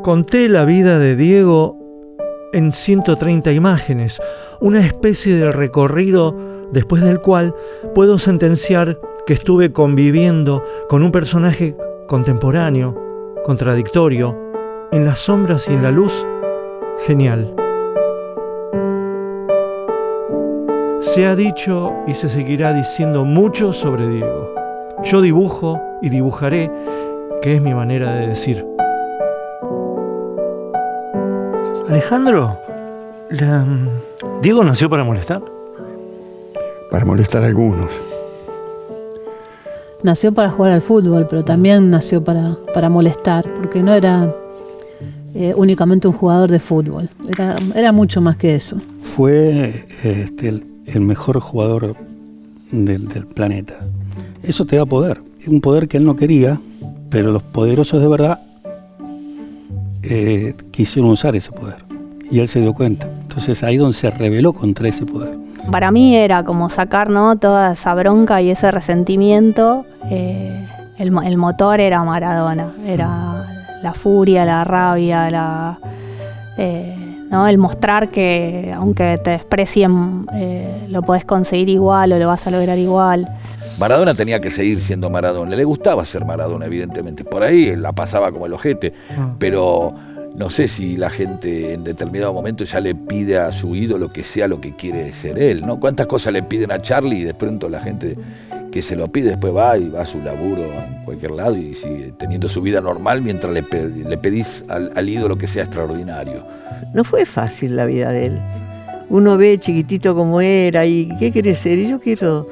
Conté la vida de Diego en 130 imágenes, una especie de recorrido después del cual puedo sentenciar que estuve conviviendo con un personaje contemporáneo, contradictorio, en las sombras y en la luz, genial. Se ha dicho y se seguirá diciendo mucho sobre Diego. Yo dibujo y dibujaré, que es mi manera de decir. Alejandro, ¿Diego nació para molestar? Para molestar a algunos. Nació para jugar al fútbol, pero también nació para molestar, porque no era únicamente un jugador de fútbol, era mucho más que eso. Fue el mejor jugador del planeta. Eso te da poder, un poder que él no quería, pero los poderosos de verdad quisieron usar ese poder, y él se dio cuenta. Entonces ahí donde se rebeló contra ese poder. Para mí era como sacar, ¿no?, toda esa bronca y ese resentimiento. El motor era Maradona, era la furia, la rabia, ¿no?, el mostrar que aunque te desprecien lo podés conseguir igual o lo vas a lograr igual. Maradona tenía que seguir siendo Maradona, le gustaba ser Maradona, evidentemente, por ahí la pasaba como el ojete, pero no sé si la gente en determinado momento ya le pide a su ídolo que sea lo que quiere ser él, ¿no? ¿Cuántas cosas le piden a Charlie y de pronto la gente que se lo pide después va y va a su laburo en cualquier lado y sigue teniendo su vida normal mientras le pedís al ídolo que sea extraordinario? No fue fácil la vida de él. Uno ve chiquitito como era y ¿qué quiere ser? Y yo quiero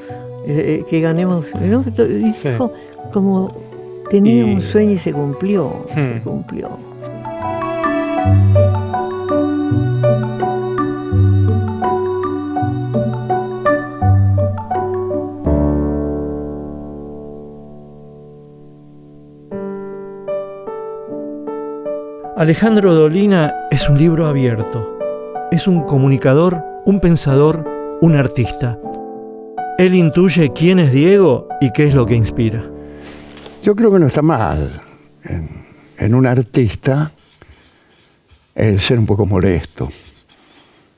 que ganemos, ¿no? Y dijo, como tenía un sueño y se cumplió, se cumplió. Alejandro Dolina es un libro abierto. Es un comunicador, un pensador, un artista. Él intuye quién es Diego y qué es lo que inspira. Yo creo que no está mal en un artista el ser un poco molesto.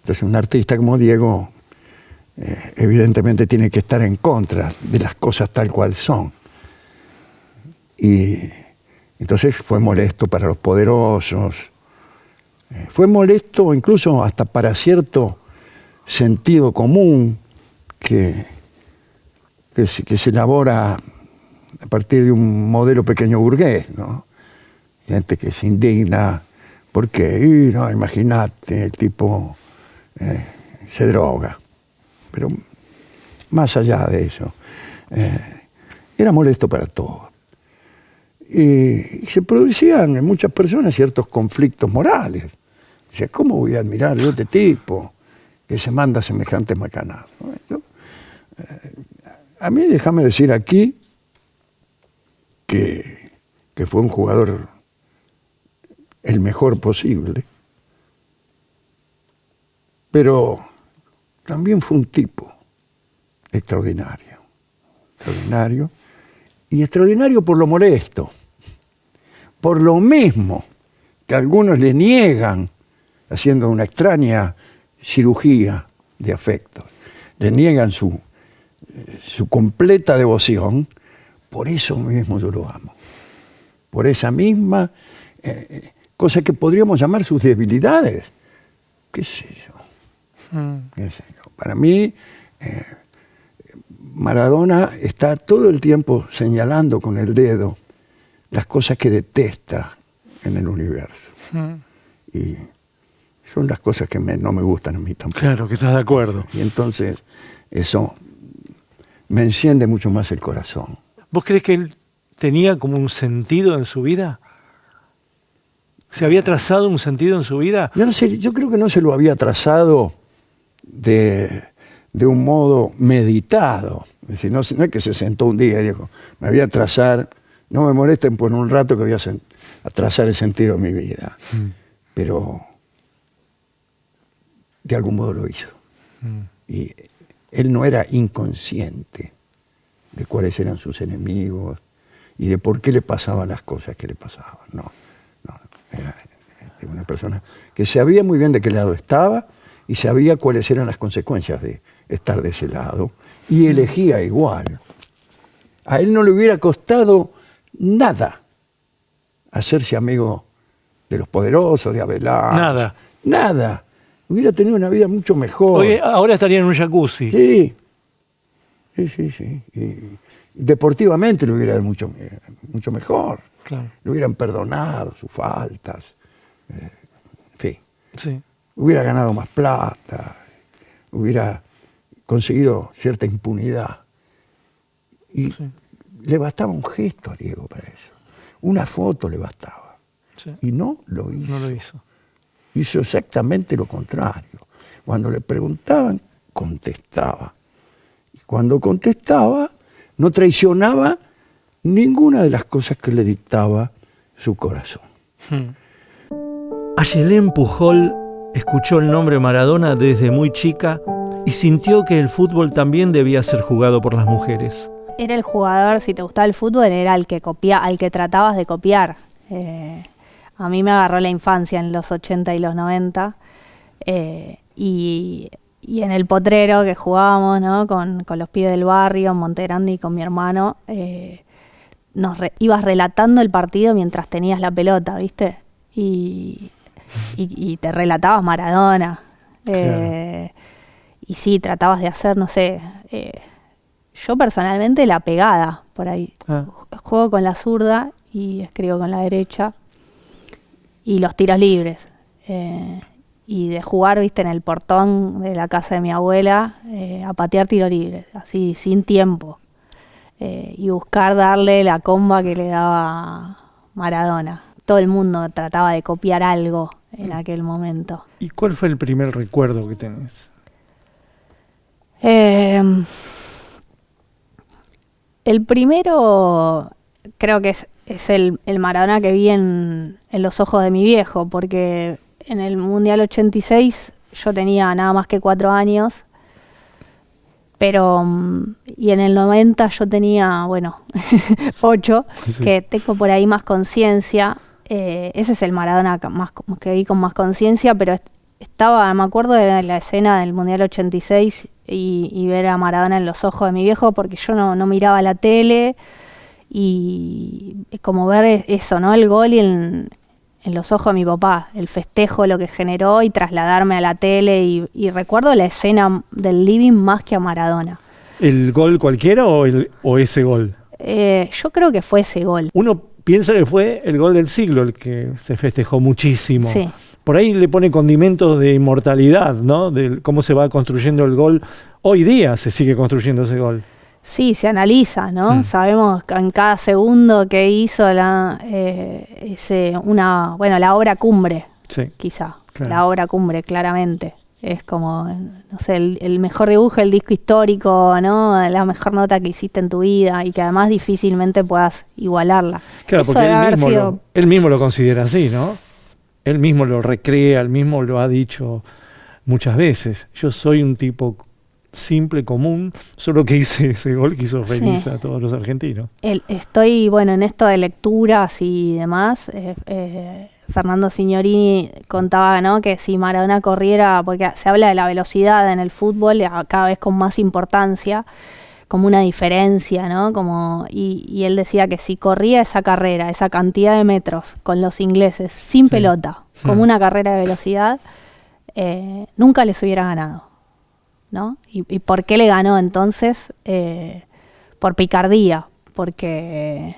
Entonces un artista como Diego evidentemente tiene que estar en contra de las cosas tal cual son. Y entonces fue molesto para los poderosos, fue molesto incluso hasta para cierto sentido común que se elabora a partir de un modelo pequeño burgués, ¿no? Gente que se indigna porque, no, imagínate, el tipo se droga. Pero más allá de eso, era molesto para todos. Y se producían en muchas personas ciertos conflictos morales. O sea, ¿cómo voy a admirar yo a este tipo que se manda semejante macanada? A mí, déjame decir aquí que fue un jugador el mejor posible, pero también fue un tipo extraordinario, y extraordinario por lo molesto, por lo mismo que algunos le niegan, haciendo una extraña cirugía de afectos, le niegan su completa devoción. Por eso mismo yo lo amo, por esa misma cosa que podríamos llamar sus debilidades, qué sé yo. Para mí Maradona está todo el tiempo señalando con el dedo las cosas que detesta en el universo. Y son las cosas que no me gustan a mí tampoco. Claro, que estás de acuerdo. Y entonces eso me enciende mucho más el corazón. ¿Vos crees que él tenía como un sentido en su vida? ¿Se había trazado un sentido en su vida? Yo no sé, yo creo que no se lo había trazado de un modo meditado. Es decir, no es que se sentó un día y dijo, me voy a trazar, no me molesten por un rato que voy a trazar el sentido de mi vida. Pero de algún modo lo hizo. Y él no era inconsciente de cuáles eran sus enemigos y de por qué le pasaban las cosas que le pasaban. No. persona que sabía muy bien de qué lado estaba y sabía cuáles eran las consecuencias de estar de ese lado y elegía igual. A él no le hubiera costado nada hacerse amigo de los poderosos, de Abelard. Nada. Hubiera tenido una vida mucho mejor. Oye, ahora estaría en un jacuzzi. Sí. Y deportivamente le hubiera ido mucho mejor. Claro. Le hubieran perdonado sus faltas. En fin. Sí. Hubiera ganado más plata. Hubiera conseguido cierta impunidad. Y le bastaba un gesto a Diego para eso. Una foto le bastaba. Sí. Y no lo hizo. No lo hizo. Hizo exactamente lo contrario. Cuando le preguntaban, contestaba. Y cuando contestaba, no traicionaba ninguna de las cosas que le dictaba su corazón. Ayelén Pujol escuchó el nombre Maradona desde muy chica y sintió que el fútbol también debía ser jugado por las mujeres. Era el jugador, si te gustaba el fútbol, era al que tratabas de copiar. A mí me agarró la infancia en los 80 y los 90. Y en el potrero que jugábamos, ¿no? con los pibes del barrio, en Montegrande y con mi hermano, ibas relatando el partido mientras tenías la pelota, ¿viste? Y te relatabas Maradona. Claro. Y sí, tratabas de hacer, no sé, yo personalmente la pegada por ahí. Juego con la zurda y escribo con la derecha. Y los tiros libres. Y de jugar, viste, en el portón de la casa de mi abuela, a patear tiros libres, así, sin tiempo. Y buscar darle la comba que le daba Maradona. Todo el mundo trataba de copiar algo en aquel momento. ¿Y cuál fue el primer recuerdo que tenés? El primero creo que es el Maradona que vi en los ojos de mi viejo, porque en el Mundial 86 yo tenía nada más que 4 años, pero y en el 90 yo tenía, 8, sí. Que tengo por ahí más conciencia. Ese es el Maradona que vi con más conciencia, pero me acuerdo de la escena del Mundial 86 y ver a Maradona en los ojos de mi viejo, porque yo no miraba la tele, y como ver eso, ¿no? El gol y en los ojos de mi papá, el festejo, lo que generó, y trasladarme a la tele, y recuerdo la escena del living más que a Maradona. ¿El gol cualquiera o ese gol? Yo creo que fue ese gol. Uno piensa que fue el gol del siglo, el que se festejó muchísimo. Sí. Por ahí le pone condimentos de inmortalidad, ¿no? De cómo se va construyendo el gol. Hoy día se sigue construyendo ese gol. Sí, se analiza, ¿no? Sabemos en cada segundo que hizo la obra cumbre, sí, quizá. Claro. La obra cumbre, claramente. Es como, no sé, el mejor dibujo, el disco histórico, ¿no? La mejor nota que hiciste en tu vida, y que además difícilmente puedas igualarla. Claro, eso porque él mismo lo considera así, ¿no? Él mismo lo recrea, él mismo lo ha dicho muchas veces. Yo soy un tipo simple, común, solo que hice ese gol que hizo feliz a todos los argentinos. Estoy, en esto de lecturas y demás. Fernando Signorini contaba, ¿no?, que si Maradona corriera, porque se habla de la velocidad en el fútbol cada vez con más importancia, como una diferencia, ¿no? Y él decía que si corría esa carrera, esa cantidad de metros con los ingleses sin pelota, como una carrera de velocidad, nunca les hubiera ganado, ¿no? ¿Y por qué le ganó entonces? Por picardía, porque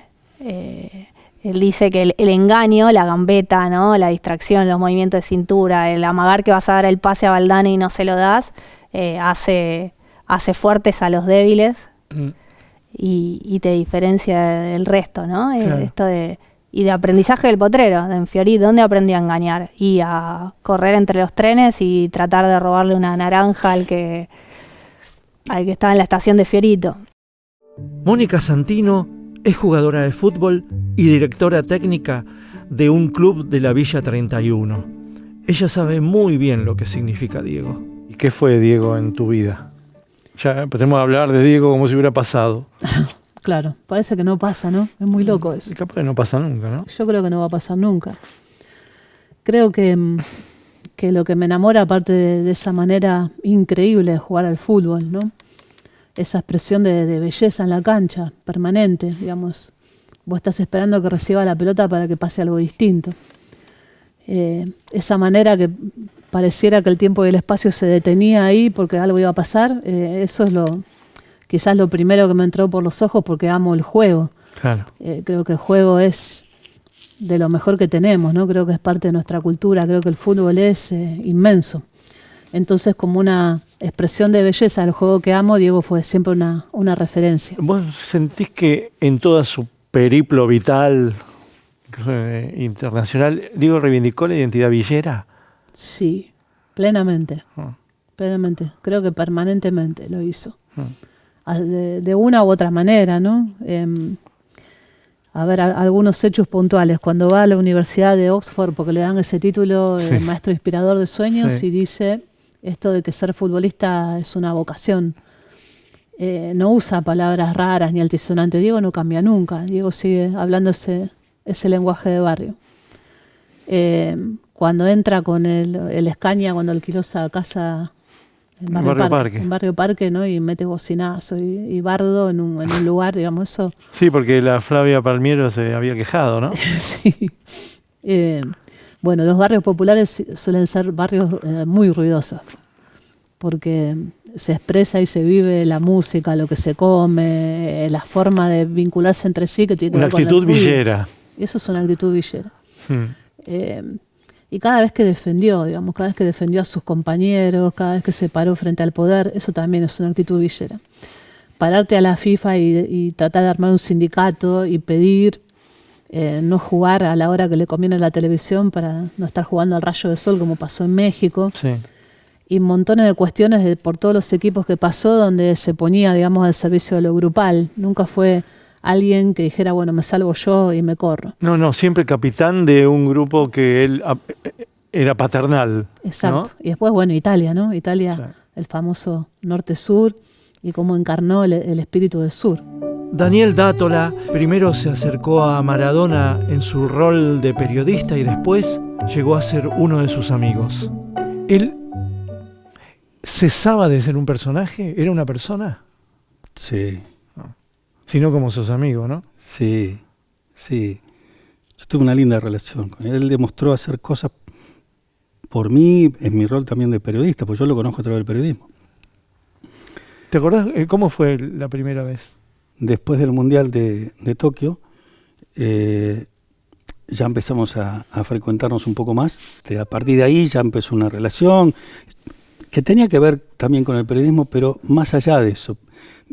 él dice que el engaño, la gambeta, ¿no?, la distracción, los movimientos de cintura, el amagar que vas a dar el pase a Valdano y no se lo das, hace fuertes a los débiles y te diferencia del resto, ¿no? Claro. Esto de aprendizaje del potrero, de Fiorito. ¿Dónde aprendió a engañar? Y a correr entre los trenes y tratar de robarle una naranja al que estaba en la estación de Fiorito. Mónica Santino es jugadora de fútbol y directora técnica de un club de la Villa 31. Ella sabe muy bien lo que significa Diego. ¿Y qué fue Diego en tu vida? Ya empecemos a hablar de Diego como si hubiera pasado. Claro, parece que no pasa, ¿no? Es muy loco eso. Y capaz que no pasa nunca, ¿no? Yo creo que no va a pasar nunca. creo que lo que me enamora, aparte de esa manera increíble de jugar al fútbol, ¿no? Esa expresión de belleza en la cancha, permanente, digamos. Vos estás esperando que reciba la pelota para que pase algo distinto. Esa manera que pareciera que el tiempo y el espacio se detenía ahí porque algo iba a pasar, eso es quizás lo primero que me entró por los ojos porque amo el juego. Claro. Creo que el juego es de lo mejor que tenemos, ¿no? Creo que es parte de nuestra cultura, creo que el fútbol es inmenso. Entonces, como una expresión de belleza del juego que amo, Diego fue siempre una referencia. ¿Vos sentís que en toda su periplo vital internacional, Diego reivindicó la identidad villera? Sí, plenamente. Plenamente. Creo que permanentemente lo hizo. De una u otra manera, ¿no? A ver, algunos hechos puntuales. Cuando va a la Universidad de Oxford, porque le dan ese título, maestro inspirador de sueños, y dice esto de que ser futbolista es una vocación. No usa palabras raras ni altisonantes. Diego no cambia nunca. Diego sigue hablando ese lenguaje de barrio. Cuando entra con el Escaña, cuando alquiló esa casa en Barrio Parque, ¿no? Y mete bocinazo y bardo en un lugar, digamos, eso. Sí, porque la Flavia Palmiero se había quejado, ¿no? Sí. Bueno, los barrios populares suelen ser barrios muy ruidosos, porque se expresa y se vive la música, lo que se come, la forma de vincularse entre sí que tiene que ver con una actitud villera. Eso es una actitud villera. Y cada vez que defendió, digamos, cada vez que defendió a sus compañeros, cada vez que se paró frente al poder, eso también es una actitud villera. Pararte a la FIFA y tratar de armar un sindicato y pedir no jugar a la hora que le conviene a la televisión para no estar jugando al rayo de sol como pasó en México. Sí. Y montones de cuestiones por todos los equipos que pasó donde se ponía, digamos, al servicio de lo grupal. Nunca fue alguien que dijera, bueno, me salvo yo y me corro. No, siempre capitán de un grupo que él era paternal. Exacto. ¿No? Y después, bueno, Italia, ¿no? Italia, Claro. El famoso norte-sur y cómo encarnó el espíritu del sur. Daniel Dátola primero se acercó a Maradona en su rol de periodista y después llegó a ser uno de sus amigos. ¿Él cesaba de ser un personaje? ¿Era una persona? Sí. Sino como sus amigos, ¿no? Sí. Yo tuve una linda relación con él. Él demostró hacer cosas por mí, en mi rol también de periodista, pues yo lo conozco a través del periodismo. ¿Te acordás cómo fue la primera vez? Después del Mundial de Tokio, ya empezamos a frecuentarnos un poco más. A partir de ahí ya empezó una relación que tenía que ver también con el periodismo, pero más allá de eso.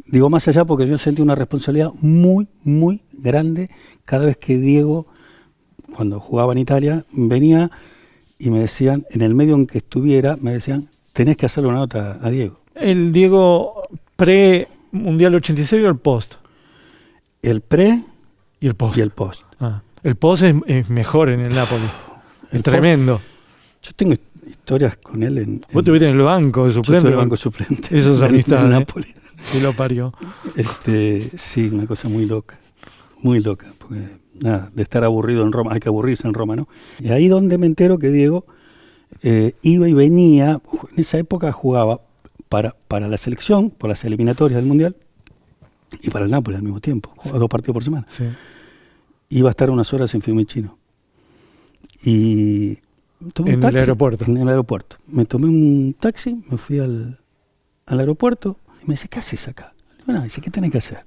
Digo más allá porque yo sentí una responsabilidad muy, muy grande cada vez que Diego, cuando jugaba en Italia, venía y me decían, en el medio en que estuviera, me decían, tenés que hacerle una nota a Diego. ¿El Diego pre-Mundial 86 o el post? El pre y el post. Y el post. El post es mejor en el Napoli. Es tremendo. Yo tengo historias con él Vos estuviste en el banco de suplente. Yo estuve en el banco de suplente. Eso es amistad. En Napoli. Y lo parió. Sí, una cosa muy loca. Muy loca. Porque, nada, de estar aburrido en Roma, hay que aburrirse en Roma, ¿no? Y ahí donde me entero que Diego iba y venía, en esa época jugaba para la selección, por las eliminatorias del Mundial, y para el Napoli al mismo tiempo. Jugaba 2 partidos por semana. Sí. Iba a estar unas horas en Fiumicino. Y tomé un taxi. El aeropuerto. En el aeropuerto. Me tomé un taxi, me fui al aeropuerto y me dice, ¿qué haces acá? Le digo, nada, dice, ¿qué tenés que hacer?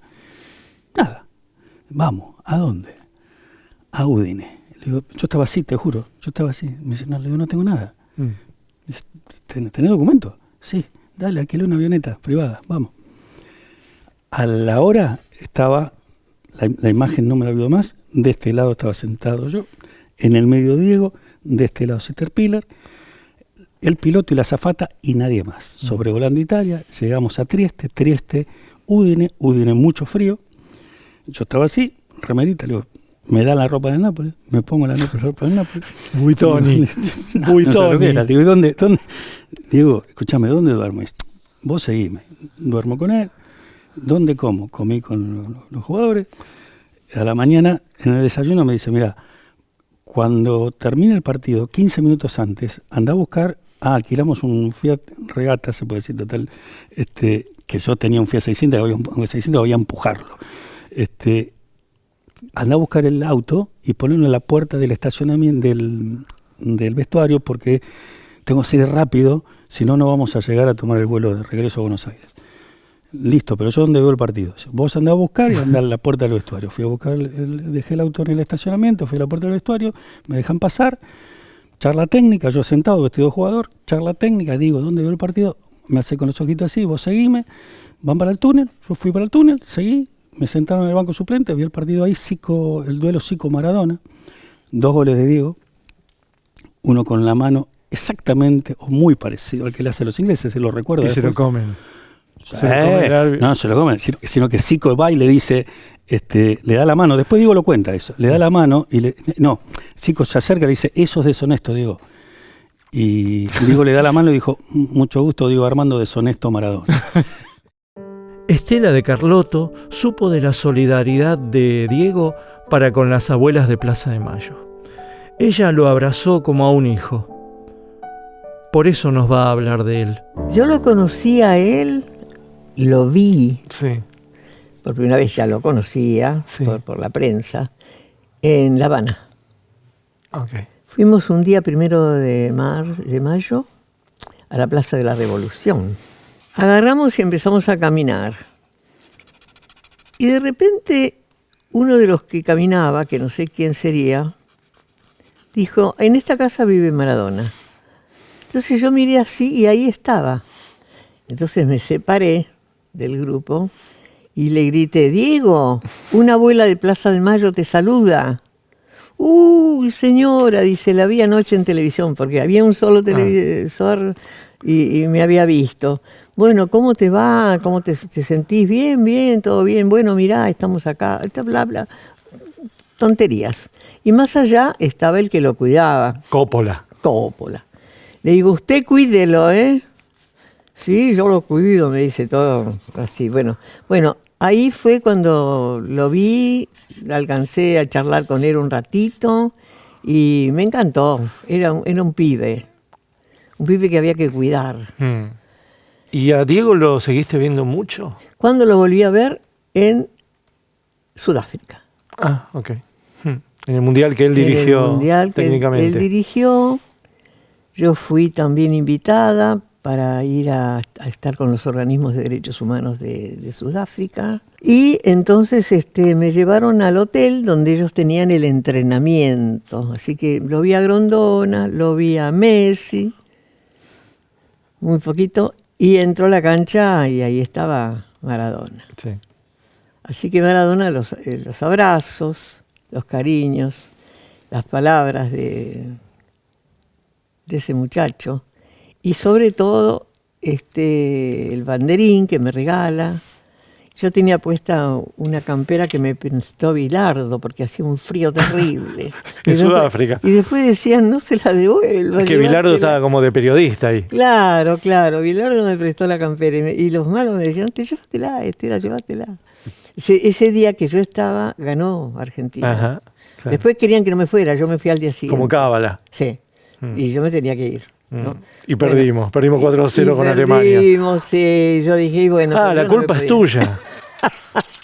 Nada. Vamos, ¿a dónde? A Udine. Le digo, yo estaba así, te juro, yo estaba así. Me dice, no, le digo, no tengo nada. Dice, ¿tenés documento? Sí, dale, alquilé una avioneta privada, vamos. A la hora estaba, la imagen no me la olvido más, de este lado estaba sentado yo, en el medio Diego, de este lado Caterpillar, el piloto y la azafata y nadie más. Sobrevolando Italia, llegamos a Trieste, Udine mucho frío. Yo estaba así, remerita, le digo, me da la ropa de Nápoles, me pongo la ropa de Nápoles. Buitoni. No digo, ¿dónde? Digo, escúchame, ¿dónde duermo? Vos seguime. Duermo con él. ¿Dónde como? Comí con los jugadores. A la mañana, en el desayuno, me dice, mira, Cuando termina el partido, 15 minutos antes, andá a buscar, alquilamos un Fiat Regata, se puede decir, total, que yo tenía un Fiat 600, voy a empujarlo. Andá a buscar el auto y ponerlo en la puerta del estacionamiento del vestuario, porque tengo que ser rápido, si no, no vamos a llegar a tomar el vuelo de regreso a Buenos Aires. Listo, pero yo ¿dónde veo el partido? Vos andá a buscar y andá a la puerta del vestuario. Fui a buscar, dejé el auto en el estacionamiento, fui a la puerta del vestuario, me dejan pasar, charla técnica, yo sentado, vestido de jugador, charla técnica, digo, ¿dónde veo el partido? Me hace con los ojitos así, vos seguime, van para el túnel, yo fui para el túnel, seguí, me sentaron en el banco suplente, vi el partido ahí, el duelo Zico-Maradona, 2 goles de Diego, uno con la mano exactamente o muy parecido al que le hacen los ingleses, se lo recuerdo. Y después. se lo comen. No, se lo comen, sino que Zico va y le dice, le da la mano, después Diego lo cuenta eso, le da la mano y Zico se acerca y le dice, eso es deshonesto, Diego. Y Diego le da la mano y dijo, mucho gusto, Diego Armando, deshonesto Maradona. Estela de Carlotto supo de la solidaridad de Diego para con las abuelas de Plaza de Mayo. Ella lo abrazó como a un hijo. Por eso nos va a hablar de él. Yo lo conocí a él, lo vi, Sí. por primera vez ya lo conocía, Sí. por la prensa, en La Habana. Okay. Fuimos un día 1 de mayo a la Plaza de la Revolución. Agarramos y empezamos a caminar. Y de repente uno de los que caminaba, que no sé quién sería, dijo, en esta casa vive Maradona. Entonces yo miré así y ahí estaba. Entonces me separé del grupo y le grité, Diego, una abuela de Plaza de Mayo te saluda. Uy, señora, dice, la vi anoche en televisión, porque había un solo televisor y me había visto. Bueno, ¿cómo te va? ¿Cómo te sentís? Bien, bien, todo bien. Bueno, mirá, estamos acá, bla, bla. Tonterías. Y más allá estaba el que lo cuidaba. Coppola. Le digo, usted cuídelo, ¿eh? Sí, yo lo cuido, me dice todo así. Bueno, ahí fue cuando lo vi, alcancé a charlar con él un ratito y me encantó. Era un pibe que había que cuidar. ¿Y a Diego lo seguiste viendo mucho? Cuando lo volví a ver en Sudáfrica. Ah, ok. En el mundial que él dirigió En el mundial que técnicamente. él dirigió, yo fui también invitada para ir a estar con los organismos de derechos humanos de Sudáfrica. Y entonces me llevaron al hotel donde ellos tenían el entrenamiento. Así que lo vi a Grondona, lo vi a Messi, muy poquito, y entró a la cancha y ahí estaba Maradona. Sí. Así que Maradona, los abrazos, los cariños, las palabras de ese muchacho, y sobre todo el banderín que me regala. Yo tenía puesta una campera que me prestó Bilardo porque hacía un frío terrible. En Sudáfrica. Y después decían, no se la devuelva. Es que Bilardo estaba como de periodista ahí. Claro, Bilardo me prestó la campera y los malos me decían, llévatela, llévatela. Ese día que yo estaba, ganó Argentina. Ajá, claro. Después querían que no me fuera, yo me fui al día siguiente. Como cábala. Sí, y yo me tenía que ir. ¿no? Y perdimos 4-0 con Alemania. Perdimos, sí, yo dije, y bueno. La culpa es tuya.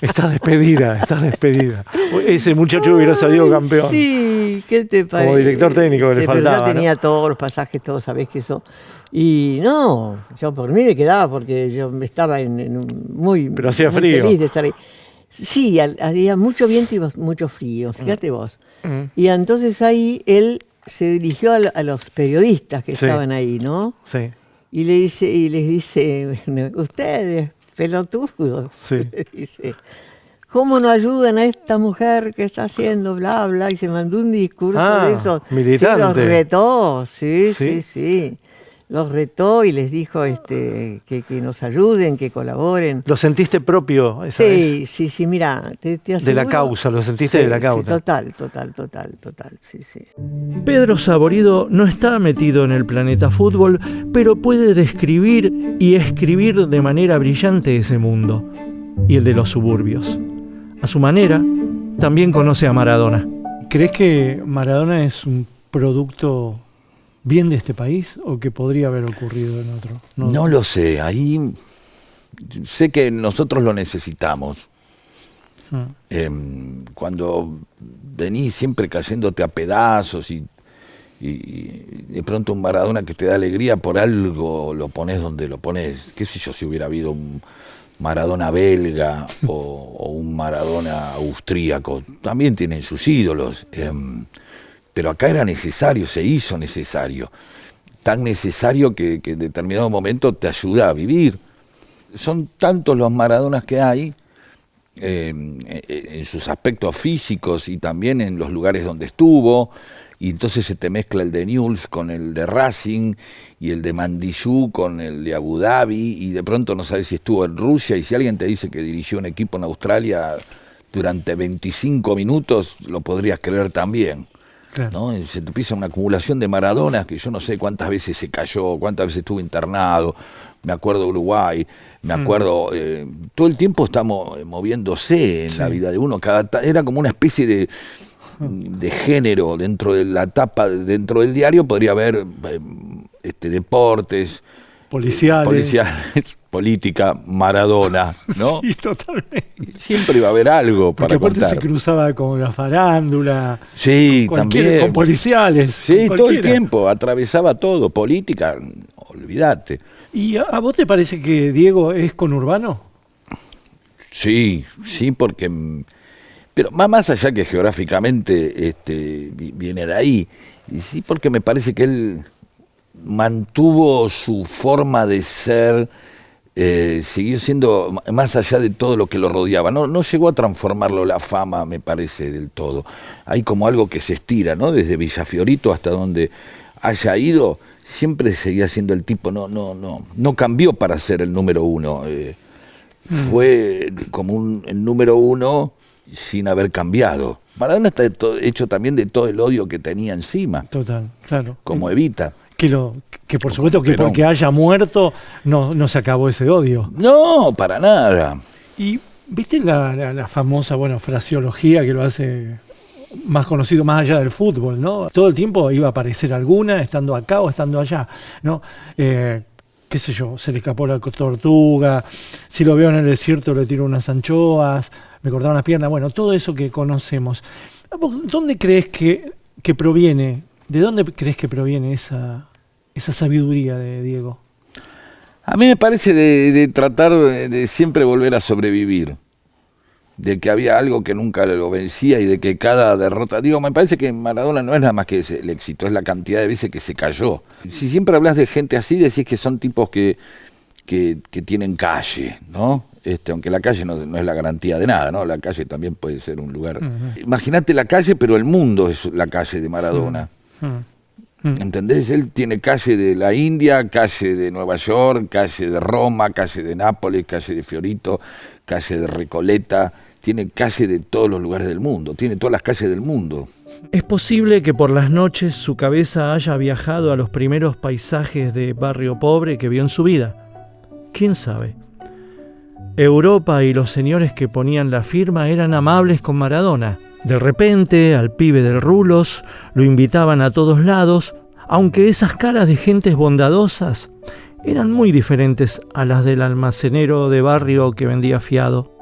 Estás despedida. Ese muchacho hubiera salido campeón. Sí, ¿qué te parece? Como director técnico que le faltaba. Pero ya tenía todos los pasajes, todos sabés que eso. Y no, yo por mí me quedaba porque yo estaba muy, pero hacía muy frío. Feliz de estar ahí. Sí, había mucho viento y mucho frío, fíjate vos. Y entonces ahí él se dirigió a los periodistas que estaban ahí, ¿no? Sí. Y les dice, ustedes, pelotudos, dice, ¿cómo no ayudan a esta mujer que está haciendo bla, bla? Y se mandó un discurso de eso. Militante. Sí, los retó, sí. Los retó y les dijo que nos ayuden, que colaboren. ¿Lo sentiste propio esa vez? Sí, mira, te aseguro. De la causa, lo sentiste de la causa. Sí, total, sí. Pedro Saborido no está metido en el planeta fútbol, pero puede describir y escribir de manera brillante ese mundo y el de los suburbios. A su manera, también conoce a Maradona. ¿Crees que Maradona es un producto bien de este país o que podría haber ocurrido en otro? No lo sé, ahí sé que nosotros lo necesitamos. Cuando venís siempre cayéndote a pedazos y de pronto un Maradona que te da alegría, por algo lo pones donde lo pones. Qué sé yo, si hubiera habido un Maradona belga o un Maradona austríaco, también tienen sus ídolos, pero acá era necesario, se hizo necesario, tan necesario que en determinado momento te ayuda a vivir. Son tantos los Maradonas que hay, en sus aspectos físicos y también en los lugares donde estuvo, y entonces se te mezcla el de Newell's con el de Racing y el de Mandiyú con el de Abu Dhabi, y de pronto no sabes si estuvo en Rusia, y si alguien te dice que dirigió un equipo en Australia durante 25 minutos, lo podrías creer también. Claro. ¿No? Se te empieza una acumulación de Maradonas que yo no sé cuántas veces se cayó, cuántas veces estuvo internado. Me acuerdo de Uruguay, me acuerdo, todo el tiempo estamos moviéndose en la vida de uno. Era como una especie de género dentro de la tapa, dentro del diario podría haber deportes, policiales, política, Maradona, ¿no? Sí, totalmente. Siempre iba a haber algo para Porque aparte contar. se cruzaba con la farándula, sí, también, con policiales. Sí, todo el tiempo, atravesaba todo, política, olvídate. ¿Y a vos te parece que Diego es conurbano? Sí, porque... Pero más allá que geográficamente viene de ahí, y sí porque me parece que él mantuvo su forma de ser, siguió siendo más allá de todo lo que lo rodeaba. No llegó a transformarlo la fama, me parece, del todo. Hay como algo que se estira, ¿no? Desde Villafiorito hasta donde haya ido, siempre seguía siendo el tipo, no cambió para ser el número uno. Fue como el número uno sin haber cambiado. Maradona está hecho también de todo el odio que tenía encima. Total, claro. Como Evita. Que por supuesto que porque haya muerto no se acabó ese odio. No, para nada. Y viste la famosa, fraseología que lo hace más conocido más allá del fútbol, ¿no? Todo el tiempo iba a aparecer alguna, estando acá o estando allá, ¿no? Qué sé yo, se le escapó la tortuga, si lo veo en el desierto le tiro unas anchoas, me cortaron las piernas, todo eso que conocemos. ¿Dónde crees que proviene, de dónde crees que proviene esa sabiduría de Diego? A mí me parece de tratar de siempre volver a sobrevivir, de que había algo que nunca lo vencía y de que cada derrota... me parece que Maradona no es nada más que el éxito, es la cantidad de veces que se cayó. Si siempre hablas de gente así, decís que son tipos que tienen calle, ¿no? Aunque la calle no es la garantía de nada, ¿no? La calle también puede ser un lugar... Imagínate la calle, pero el mundo es la calle de Maradona. ¿Entendés? Él tiene calle de la India, calle de Nueva York, calle de Roma, calle de Nápoles, calle de Fiorito, calle de Recoleta, tiene calle de todos los lugares del mundo, tiene todas las calles del mundo. Es posible que por las noches su cabeza haya viajado a los primeros paisajes de barrio pobre que vio en su vida. ¿Quién sabe? Europa y los señores que ponían la firma eran amables con Maradona. De repente, al pibe del Rulos lo invitaban a todos lados, aunque esas caras de gentes bondadosas eran muy diferentes a las del almacenero de barrio que vendía fiado.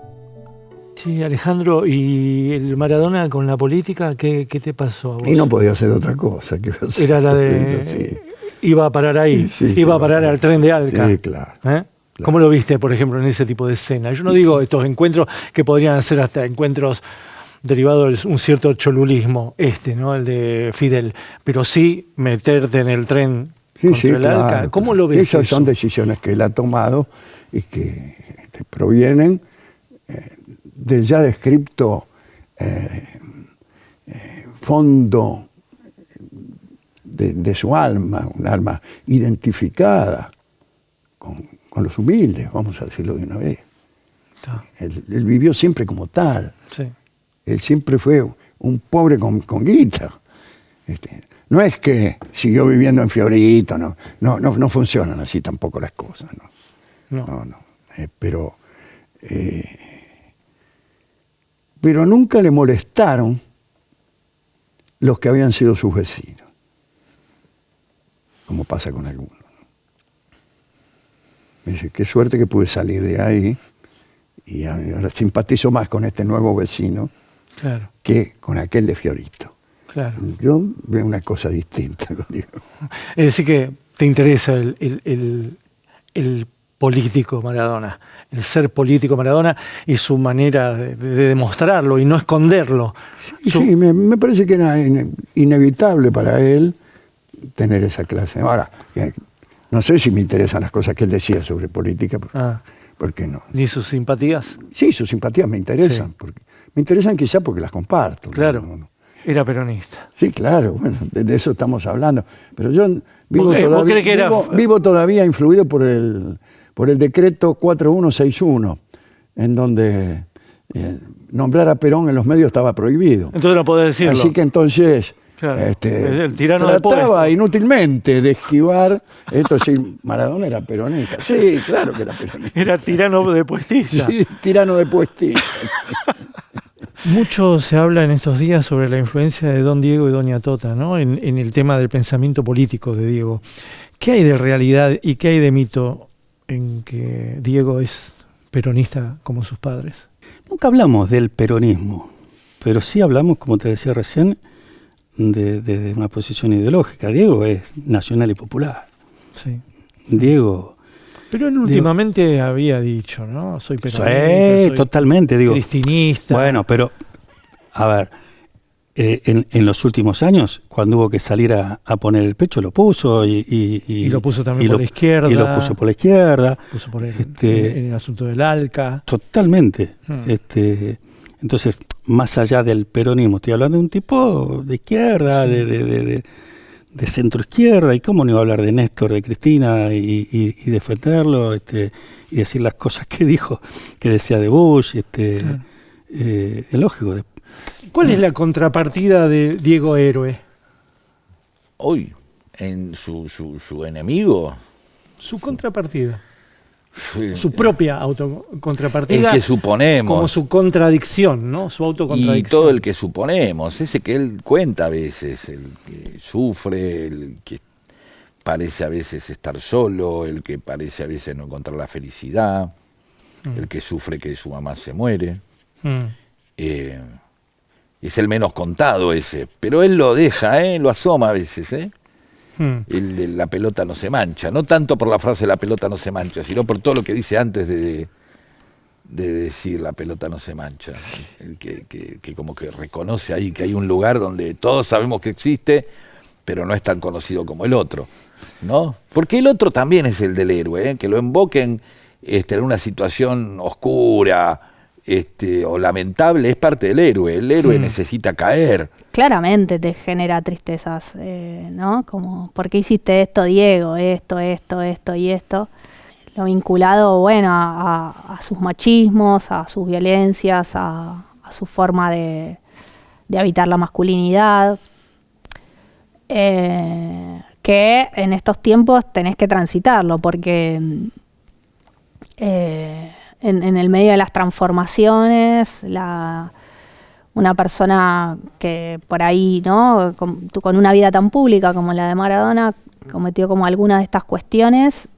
Sí, Alejandro, ¿y el Maradona con la política qué te pasó a vos? Y no podía hacer otra cosa. Era la de... Sí. Iba a parar ahí, iba a parar al tren de Alca. Sí, claro. Claro. ¿Cómo lo viste, por ejemplo, en ese tipo de escena? Yo no digo estos encuentros que podrían ser hasta encuentros derivados de un cierto cholulismo, ¿no? El de Fidel, pero sí meterte en el tren contra el Alca. ¿Cómo lo ves? Esas son decisiones que él ha tomado y que provienen del ya descripto fondo de su alma, un alma identificada con los humildes, vamos a decirlo de una vez. Él vivió siempre como tal. Sí. Él siempre fue un pobre con guita. No es que siguió viviendo en Fiorito, no funcionan así tampoco las cosas. No. Pero nunca le molestaron los que habían sido sus vecinos, como pasa con algunos. Me dice, qué suerte que pude salir de ahí y ahora simpatizo más con este nuevo vecino Claro, que con aquel de Fiorito. claro. Yo veo una cosa distinta. Es decir, que te interesa el político Maradona, el ser político Maradona y su manera de demostrarlo y no esconderlo. Sí, me parece que era inevitable para él tener esa clase. Ahora, no sé si me interesan las cosas que él decía sobre política, porque no. Ni sus simpatías. Sí, sus simpatías me interesan. Sí. Porque, me interesan quizá porque las comparto. Claro, No. era peronista. Sí, claro, bueno, de eso estamos hablando. Pero yo vivo, ¿Vos todavía, crees que era... vivo todavía influido por el decreto 4161, en donde nombrar a Perón en los medios estaba prohibido. Entonces no podés decirlo. Así que entonces Claro, el tirano del trataba puesto. inútilmente de esquivar esto. Sí, Maradona era peronista. Sí, claro que era peronista. Era tirano de puestilla. Sí, tirano de puestilla. Mucho se habla en estos días sobre la influencia de don Diego y doña Tota, ¿no? En el tema del pensamiento político de Diego. ¿Qué hay de realidad y qué hay de mito en que Diego es peronista como sus padres? Nunca hablamos del peronismo, pero sí hablamos, como te decía recién, de una posición ideológica. Diego es nacional y popular. Sí. Diego... Pero él últimamente había dicho, ¿no? Soy peronista, Sí, soy totalmente, digo. cristinista. Bueno, pero, a ver, en los últimos años, cuando hubo que salir a poner el pecho, lo puso y lo puso también por la izquierda. Y lo puso por la izquierda. Puso por en el asunto del ALCA. Totalmente. Entonces, más allá del peronismo, estoy hablando de un tipo de izquierda, sí, de centro izquierda, y cómo no iba a hablar de Néstor, de Cristina, y defenderlo, y decir las cosas que dijo, que decía de Bush, claro. Es lógico. ¿Cuál es la contrapartida de Diego Héroe? Hoy, en su enemigo. Su contrapartida. Su propia autocontrapartida. El que suponemos. Como su contradicción, ¿no? Su autocontradicción. Y todo el que suponemos, ese que él cuenta a veces, el que sufre, el que parece a veces estar solo, el que parece a veces no encontrar la felicidad, el que sufre que su mamá se muere. Es el menos contado ese, pero él lo deja, lo asoma a veces, El de la pelota no se mancha, no tanto por la frase la pelota no se mancha, sino por todo lo que dice antes de decir la pelota no se mancha, el que como que reconoce ahí que hay un lugar donde todos sabemos que existe, pero no es tan conocido como el otro, ¿no? Porque el otro también es el del héroe, que lo invoquen en una situación oscura, o lamentable, es parte del héroe. El héroe necesita caer. Claramente te genera tristezas, ¿no? Como, ¿por qué hiciste esto, Diego? Esto y esto. Lo vinculado, bueno, a sus machismos, a sus violencias, a su forma de habitar la masculinidad. Que en estos tiempos tenés que transitarlo, porque en el medio de las transformaciones, una persona que por ahí, ¿no? Con una vida tan pública como la de Maradona, cometió como algunas de estas cuestiones,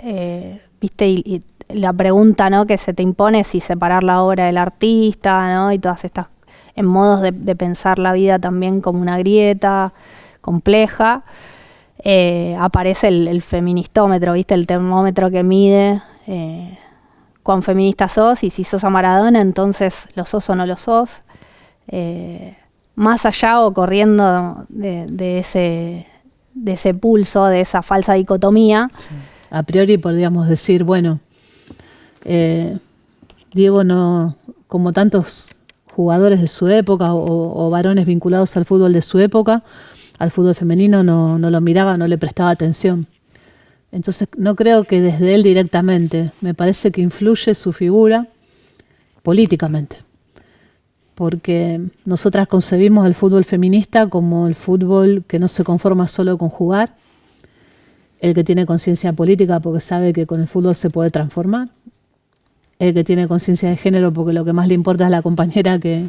¿viste? Y la pregunta, ¿no?, que se te impone es si separar la obra del artista, ¿no? Y todas estas en modos de pensar la vida también como una grieta compleja. Aparece el feministómetro, ¿viste? El termómetro que mide cuán feminista sos, y si sos a Maradona, entonces lo sos o no lo sos. Más allá o corriendo de ese pulso, de esa falsa dicotomía. Sí. A priori podríamos decir, bueno, Diego no, como tantos jugadores de su época o varones vinculados al fútbol de su época, al fútbol femenino no lo miraba, no le prestaba atención. Entonces no creo que desde él directamente, me parece que influye su figura políticamente, porque nosotras concebimos el fútbol feminista como el fútbol que no se conforma solo con jugar, el que tiene conciencia política porque sabe que con el fútbol se puede transformar, el que tiene conciencia de género porque lo que más le importa es la compañera que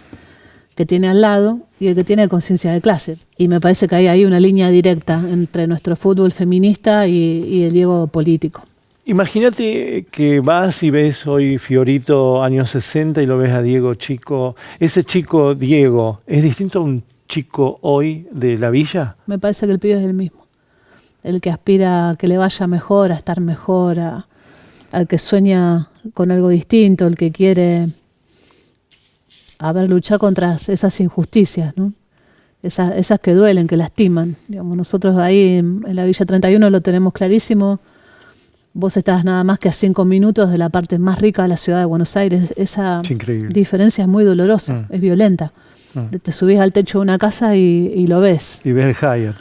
que tiene al lado y el que tiene conciencia de clase. Y me parece que hay ahí una línea directa entre nuestro fútbol feminista y el Diego político. Imagínate que vas y ves hoy Fiorito años 60 y lo ves a Diego chico. Ese chico Diego, ¿es distinto a un chico hoy de la villa? Me parece que el pibe es el mismo. El que aspira a que le vaya mejor, a estar mejor, al que sueña con algo distinto, el que quiere luchar contra esas injusticias, ¿no? Esas que duelen, que lastiman. Digamos, nosotros ahí en la Villa 31 lo tenemos clarísimo. Vos estás nada más que a 5 minutos de la parte más rica de la ciudad de Buenos Aires. Esa diferencia es muy dolorosa, es violenta. Te subís al techo de una casa y lo ves. Y ves el Hyatt.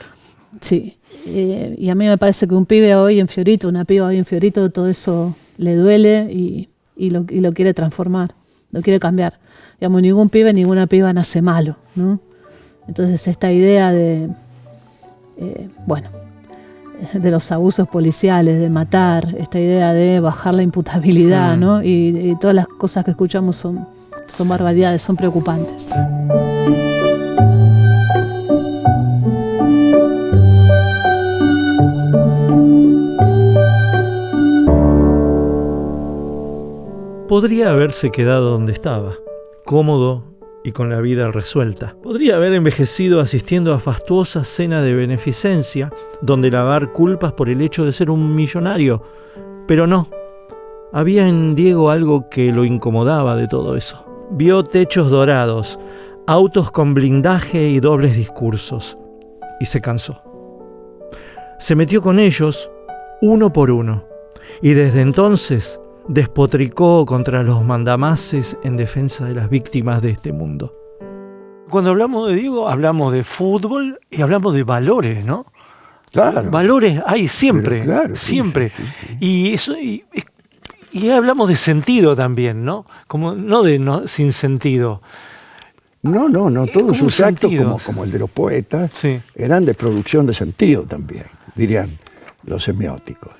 Sí. Y a mí me parece que un pibe hoy en Fiorito, una piba hoy en Fiorito, todo eso le duele y lo quiere transformar, lo quiere cambiar. Digamos, ningún pibe, ninguna piba nace malo, ¿no? Entonces esta idea de los abusos policiales, de matar, esta idea de bajar la imputabilidad, ¿no? Y todas las cosas que escuchamos son barbaridades, son preocupantes. Podría haberse quedado donde estaba, cómodo y con la vida resuelta. Podría haber envejecido asistiendo a fastuosas cenas de beneficencia, donde lavar culpas por el hecho de ser un millonario. Pero no. Había en Diego algo que lo incomodaba de todo eso. Vio techos dorados, autos con blindaje y dobles discursos. Y se cansó. Se metió con ellos, uno por uno. Y desde entonces despotricó contra los mandamases en defensa de las víctimas de este mundo. Cuando hablamos de Diego, hablamos de fútbol y hablamos de valores, ¿no? Claro. Valores hay siempre, claro, siempre. Sí. Y eso y hablamos de sentido también, ¿no? Como no sin sentido. No, todos sus actos, sentidos. como el de los poetas, Sí. eran de producción de sentido también, dirían los semióticos.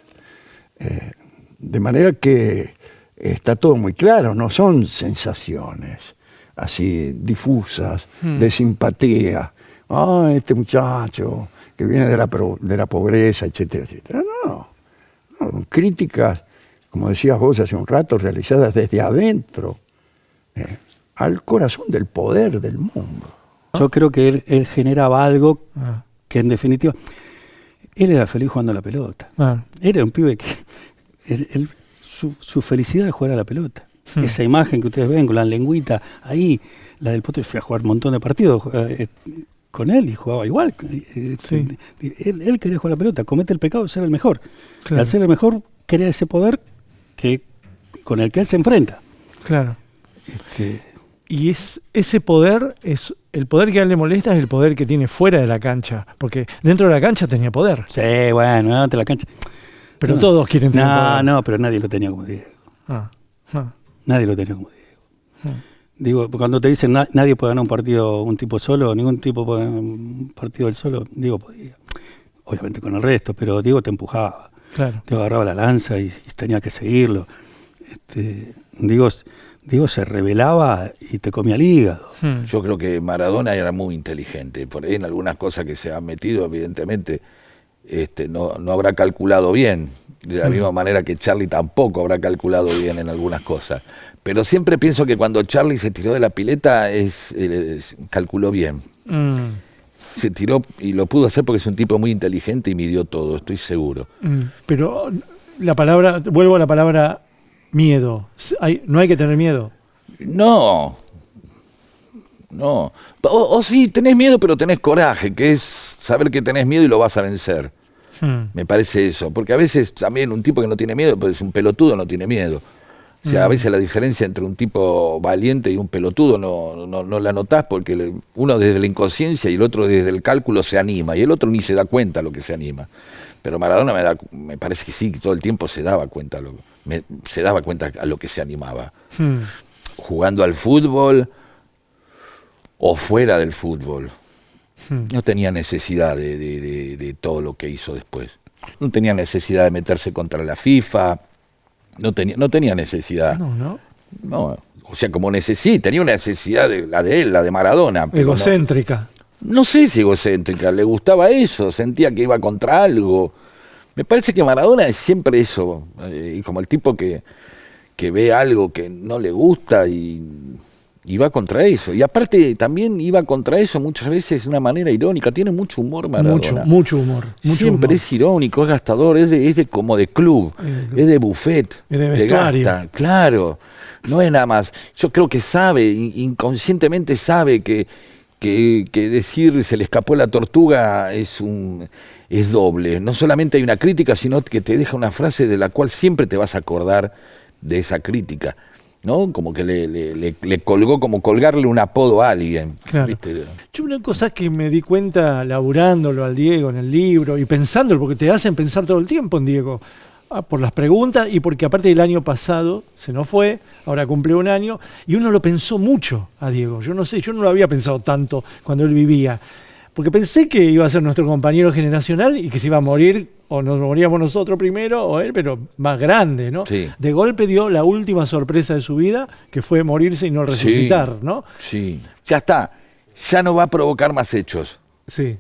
De manera que está todo muy claro, no son sensaciones así difusas, de simpatía. Este muchacho que viene de la pobreza, etcétera, etcétera. No, críticas, como decías vos hace un rato, realizadas desde adentro, al corazón del poder del mundo. Yo creo que él generaba algo que en definitiva, él era feliz jugando a la pelota. Él era un pibe que su felicidad es jugar a la pelota. Esa imagen que ustedes ven con la lengüita ahí, la del Potro, fui a jugar un montón de partidos con él y jugaba igual. Él quería jugar a la pelota, comete el pecado de ser el mejor. Claro. Y al ser el mejor, crea ese poder con el que él se enfrenta. Claro. Y ese poder, el poder que a él le molesta es el poder que tiene fuera de la cancha, porque dentro de la cancha tenía poder. Sí, bueno, ante la cancha. Pero todos quieren tener poder. No, pero nadie lo tenía como Diego. Nadie lo tenía como Diego. Digo, cuando te dicen nadie puede ganar un partido un tipo solo, ningún tipo puede ganar un partido él solo, Diego podía. Obviamente con el resto, pero Diego te empujaba. Claro. Te agarraba la lanza y tenía que seguirlo. Diego se rebelaba y te comía el hígado. Yo creo que Maradona era muy inteligente. Por ahí en algunas cosas que se han metido, evidentemente, no habrá calculado bien. De la misma manera que Charlie tampoco habrá calculado bien en algunas cosas. Pero siempre pienso que cuando Charlie se tiró de la pileta, calculó bien. Se tiró y lo pudo hacer porque es un tipo muy inteligente y midió todo, estoy seguro. Pero vuelvo a la palabra miedo. No hay que tener miedo. No. O sí, tenés miedo, pero tenés coraje, que es saber que tenés miedo y lo vas a vencer. Me parece eso. Porque a veces también un tipo que no tiene miedo, pues un pelotudo no tiene miedo. O sea, a veces la diferencia entre un tipo valiente y un pelotudo no la notás porque uno desde la inconsciencia y el otro desde el cálculo se anima y el otro ni se da cuenta lo que se anima. Pero Maradona me parece que sí, todo el tiempo se daba cuenta a lo que se animaba. Jugando al fútbol o fuera del fútbol. No tenía necesidad de todo lo que hizo después. No tenía necesidad de meterse contra la FIFA. No tenía necesidad. No. O sea, como tenía una necesidad, la de él, la de Maradona. Pero egocéntrica. No sé si egocéntrica, le gustaba eso, sentía que iba contra algo. Me parece que Maradona es siempre eso, como el tipo que ve algo que no le gusta y va contra eso. Y aparte también iba contra eso muchas veces de una manera irónica. Tiene mucho humor Maradona. Mucho humor. Siempre es irónico, es gastador, es de como de club, es de buffet. Es de vestuario. Gasta, claro. No es nada más. Yo creo que sabe, inconscientemente sabe que decir se le escapó la tortuga es doble. No solamente hay una crítica, sino que te deja una frase de la cual siempre te vas a acordar de esa crítica, ¿no? Como que le colgó, como colgarle un apodo a alguien. Claro. ¿Viste? Yo una cosa que me di cuenta laburándolo al Diego en el libro y pensándolo, porque te hacen pensar todo el tiempo en Diego, por las preguntas y porque aparte del año pasado se nos fue, ahora cumple un año, y uno lo pensó mucho a Diego. Yo no sé, yo no lo había pensado tanto cuando él vivía, porque pensé que iba a ser nuestro compañero generacional y que se iba a morir, o nos moríamos nosotros primero, o él, pero más grande, ¿no? Sí. De golpe dio la última sorpresa de su vida, que fue morirse y no resucitar, Sí, ¿no? Sí. Ya está. Ya no va a provocar más hechos. Sí.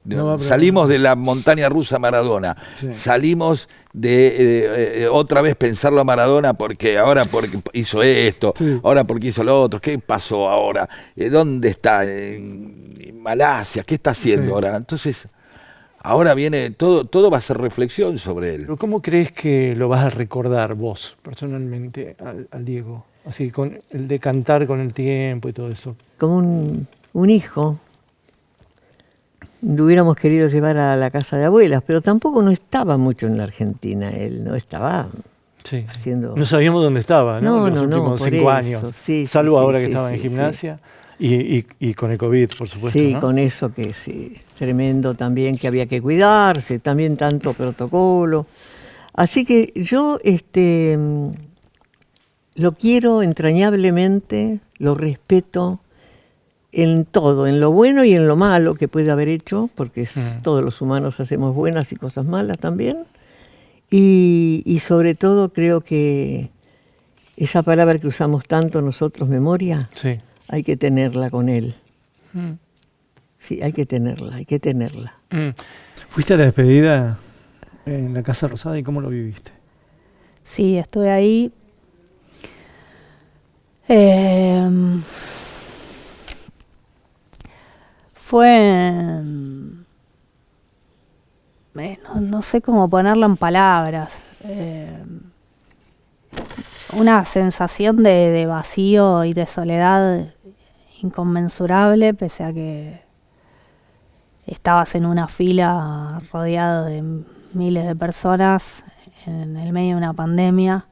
No va a Salimos de la montaña rusa Maradona. Sí. Salimos de otra vez pensarlo a Maradona porque hizo esto, Sí. ahora porque hizo lo otro. ¿Qué pasó ahora? ¿Dónde está? ¿En Malasia? ¿Qué está haciendo Sí. ahora? Entonces, ahora viene, todo va a ser reflexión sobre él. Pero ¿cómo crees que lo vas a recordar vos, personalmente, al Diego? Así, con el de cantar con el tiempo y todo eso. Como un hijo. Lo hubiéramos querido llevar a la casa de abuelas, pero tampoco no estaba mucho en la Argentina. Él no estaba Sí. haciendo... No sabíamos dónde estaba, ¿no? No, Los no, últimos por 5 eso. años. Sí, Salvo sí, ahora sí, que sí, estaba en sí, gimnasia. Y con el COVID, por supuesto. Sí, ¿no? con eso que sí, tremendo también, que había que cuidarse, también tanto protocolo. Así que yo lo quiero entrañablemente, lo respeto en todo, en lo bueno y en lo malo que puede haber hecho, porque todos los humanos hacemos buenas y cosas malas también. Y sobre todo creo que esa palabra que usamos tanto nosotros, memoria, Sí. hay que tenerla con él. Mm. Sí, hay que tenerla, hay que tenerla. ¿Fuiste a la despedida en la Casa Rosada y cómo lo viviste? Sí, estuve ahí. Fue... no sé cómo ponerlo en palabras. Una sensación de vacío y de soledad inconmensurable, pese a que estabas en una fila rodeado de miles de personas en el medio de una pandemia.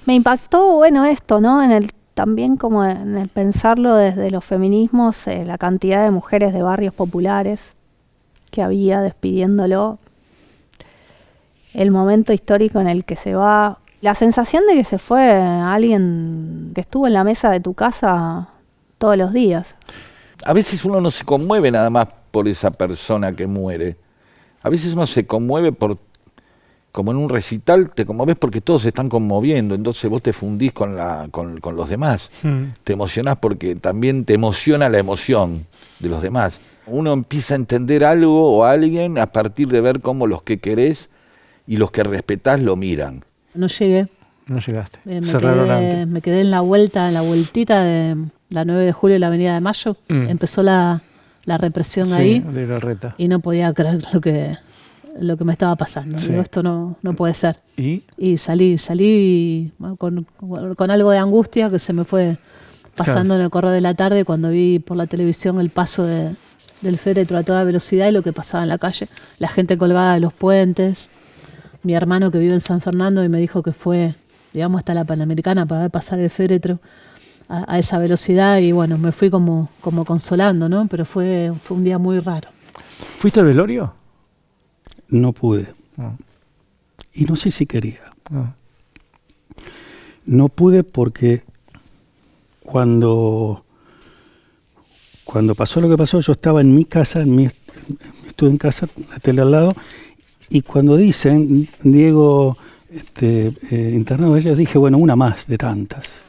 Me impactó, bueno, esto, ¿no? También como en el pensarlo desde los feminismos, la cantidad de mujeres de barrios populares que había despidiéndolo, el momento histórico en el que se va, la sensación de que se fue alguien que estuvo en la mesa de tu casa todos los días. A veces uno no se conmueve nada más por esa persona que muere. A veces uno se conmueve como en un recital, te conmoves porque todos se están conmoviendo, entonces vos te fundís con los demás. Te emocionás porque también te emociona la emoción de los demás. Uno empieza a entender algo o a alguien a partir de ver cómo los que querés y los que respetás lo miran. No llegué. No llegaste. Me quedé en la vueltita de la 9 de julio y la Avenida de Mayo. Empezó la represión ahí. De la reta. Y no podía creer lo que me estaba pasando. Sí. Digo, esto no puede ser. ¿Y? Salí con algo de angustia que se me fue pasando en el correr de la tarde cuando vi por la televisión el paso del féretro a toda velocidad y lo que pasaba en la calle. La gente colgada de los puentes. Mi hermano que vive en San Fernando y me dijo que fue, digamos, hasta la Panamericana para ver pasar el féretro a esa velocidad y bueno, me fui como consolando, ¿no? Pero fue un día muy raro. ¿Fuiste al velorio? No pude. Y no sé si quería. No pude porque cuando pasó lo que pasó, yo estaba en mi casa, estuve en casa, la tele al lado, y cuando dicen, Diego internado, yo dije, bueno, una más de tantas.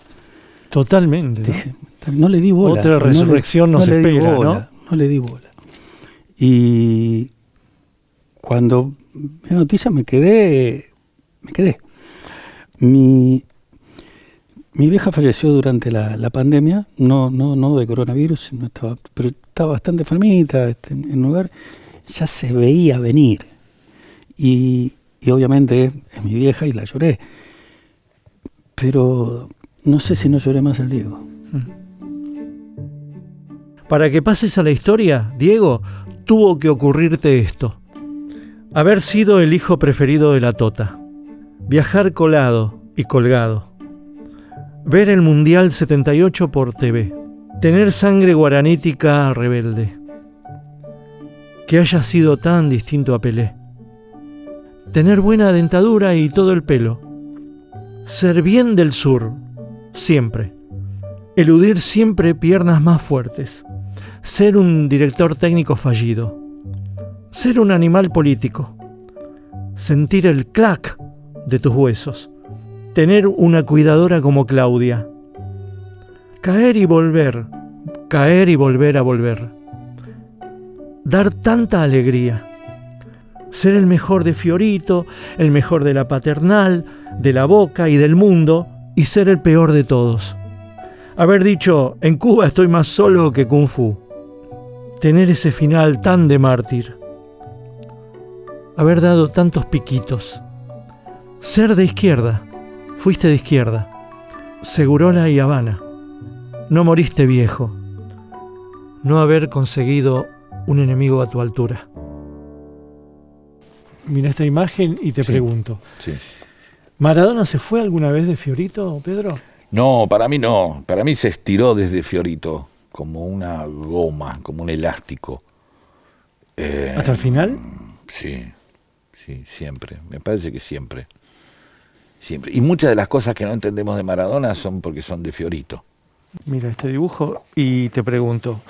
Totalmente. ¿No? Dije, no le di bola. Otra resurrección nos le di espera, bola, no le di bola. Y cuando vi la noticia me quedé. Mi vieja falleció durante la pandemia, no de coronavirus, pero estaba bastante enfermita en un lugar, ya se veía venir. Y obviamente es mi vieja y la lloré. Pero no sé si no lloré más al Diego. Para que pases a la historia, Diego, tuvo que ocurrirte esto. Haber sido el hijo preferido de la Tota. Viajar colado y colgado. Ver el Mundial 78 por TV. Tener sangre guaranítica rebelde. Que haya sido tan distinto a Pelé. Tener buena dentadura y todo el pelo. Ser bien del sur, siempre. Eludir siempre piernas más fuertes. Ser un director técnico fallido. Ser un animal político. Sentir el clac de tus huesos. Tener una cuidadora como Claudia. Caer y volver a volver. Dar tanta alegría. Ser el mejor de Fiorito, el mejor de la Paternal, de la Boca y del mundo, y ser el peor de todos. Haber dicho, en Cuba estoy más solo que Kung Fu. Tener ese final tan de mártir. Haber dado tantos piquitos. Ser de izquierda. Fuiste de izquierda. Segurola y Habana. No moriste viejo. No haber conseguido un enemigo a tu altura. Mira esta imagen y te pregunto. Sí. ¿Maradona se fue alguna vez de Fiorito, Pedro? No, para mí no. Para mí se estiró desde Fiorito como una goma, como un elástico. ¿Hasta el final? Sí, siempre. Me parece que siempre. Siempre. Y muchas de las cosas que no entendemos de Maradona son porque son de Fiorito. Mira este dibujo y te pregunto,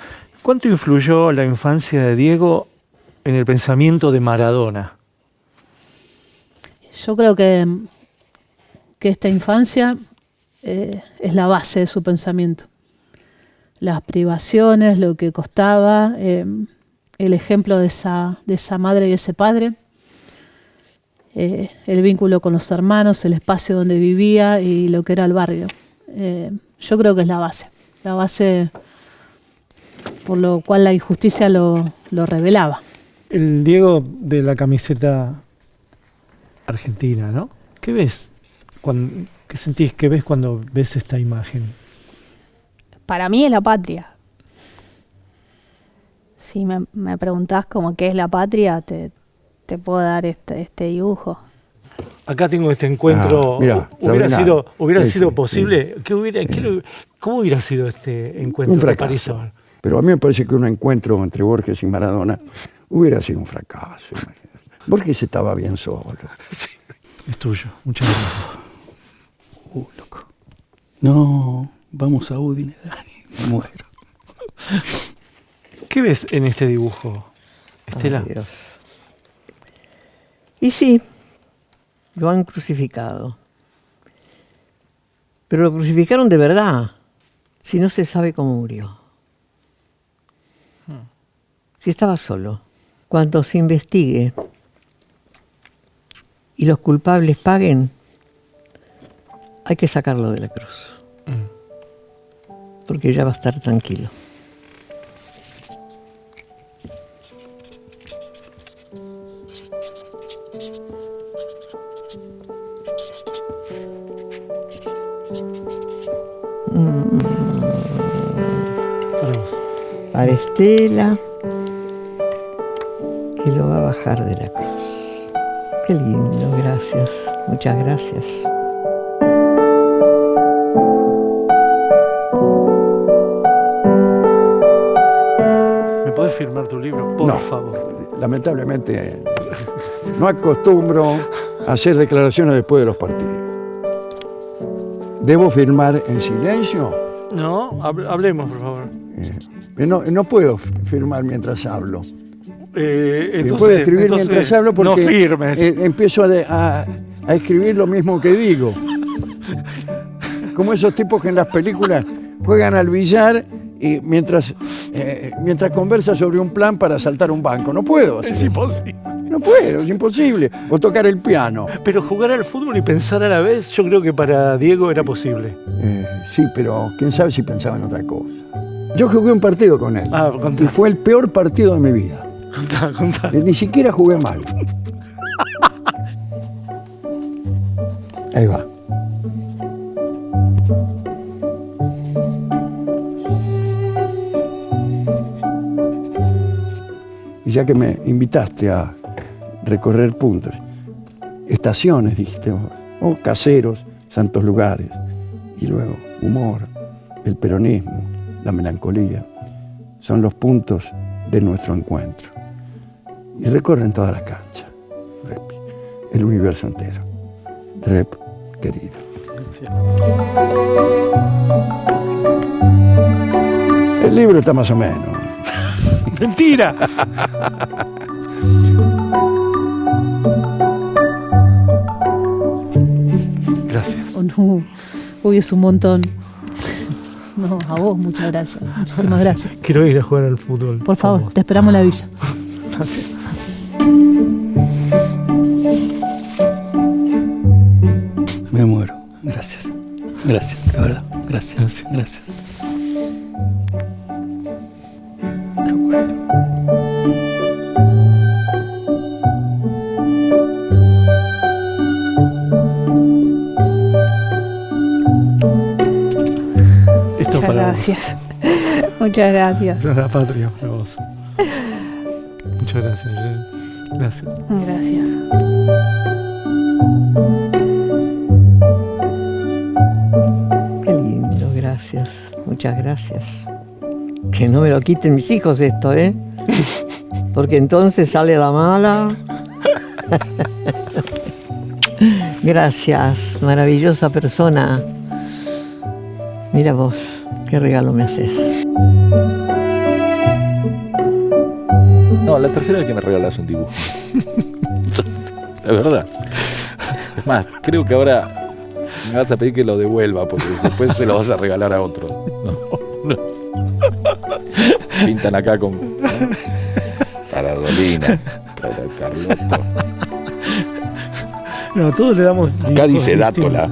¿cuánto influyó la infancia de Diego en el pensamiento de Maradona? Yo creo que esta infancia es la base de su pensamiento. Las privaciones, lo que costaba, el ejemplo de esa madre y ese padre, el vínculo con los hermanos, el espacio donde vivía y lo que era el barrio. Yo creo que es la base por lo cual la injusticia lo revelaba. El Diego de la camiseta argentina, ¿no? ¿Qué ves? ¿Qué sentís? ¿Qué ves cuando ves esta imagen? Para mí es la patria. Si me preguntás como qué es la patria, te puedo dar este dibujo. Acá tengo este encuentro. Mirá, ¿Hubiera sido sí, posible? Sí. ¿Cómo hubiera sido este encuentro? Un fracaso. Pero a mí me parece que un encuentro entre Borges y Maradona hubiera sido un fracaso. Imagínate. Borges estaba bien solo. Sí. Es tuyo. Muchas gracias. Loco. No, vamos a Udine, Dani. Me muero. ¿Qué ves en este dibujo, Estela? Ay, Dios. Y sí, lo han crucificado. Pero lo crucificaron de verdad, si no se sabe cómo murió. Si estaba solo. Cuando se investigue y los culpables paguen, hay que sacarlo de la cruz. Porque ya va a estar tranquilo. Para Estela, que lo va a bajar de la cruz. Qué lindo, gracias, muchas gracias. ¿Me podés firmar tu libro, por favor? Lamentablemente no acostumbro a hacer declaraciones después de los partidos. ¿Debo firmar en silencio? No, hablemos, por favor. No puedo firmar mientras hablo. Entonces, puedo escribir mientras hablo porque no firmes. Empiezo a escribir lo mismo que digo. como esos tipos que en las películas juegan al billar y mientras conversa sobre un plan para asaltar un banco. No puedo hacer Es eso. imposible. No puedo, es imposible. O tocar el piano. Pero jugar al fútbol y pensar a la vez, yo creo que para Diego era posible. Sí, pero quién sabe si pensaba en otra cosa. Yo jugué un partido con él. Ah, contá. Y fue el peor partido de mi vida. Contá. Ni siquiera jugué mal. Ahí va. Y ya que me invitaste a recorrer puntos, estaciones, dijiste vos, o caseros, santos lugares, y luego humor, el peronismo, la melancolía, son los puntos de nuestro encuentro. Y recorren toda la cancha, Rep, el universo entero. Rep, querido. El libro está más o menos. ¡Mentira! Gracias. Oh, no. Uy, es un montón. No, a vos, muchas gracias. Muchísimas gracias. Quiero ir a jugar al fútbol. Por favor, te esperamos en la villa. Me muero. Gracias. Gracias, de verdad. Gracias. Gracias. Qué bueno. Esto Muchas para gracias. Muchas gracias. vos. La patria, para vos. Muchas gracias. Gracias. Gracias. Qué lindo, gracias. Muchas gracias. Que no me lo quiten mis hijos esto, ¿eh? Porque entonces sale la mala. Gracias, maravillosa persona. Mira vos, qué regalo me haces. No, la tercera vez que me regalás un dibujo. Es verdad. Es más, creo que ahora me vas a pedir que lo devuelva porque después se lo vas a regalar a otro. No. Pintan acá con para Dolina, para Carlotto. No, todos le damos. Acá dibujos dice distintos. Dátola.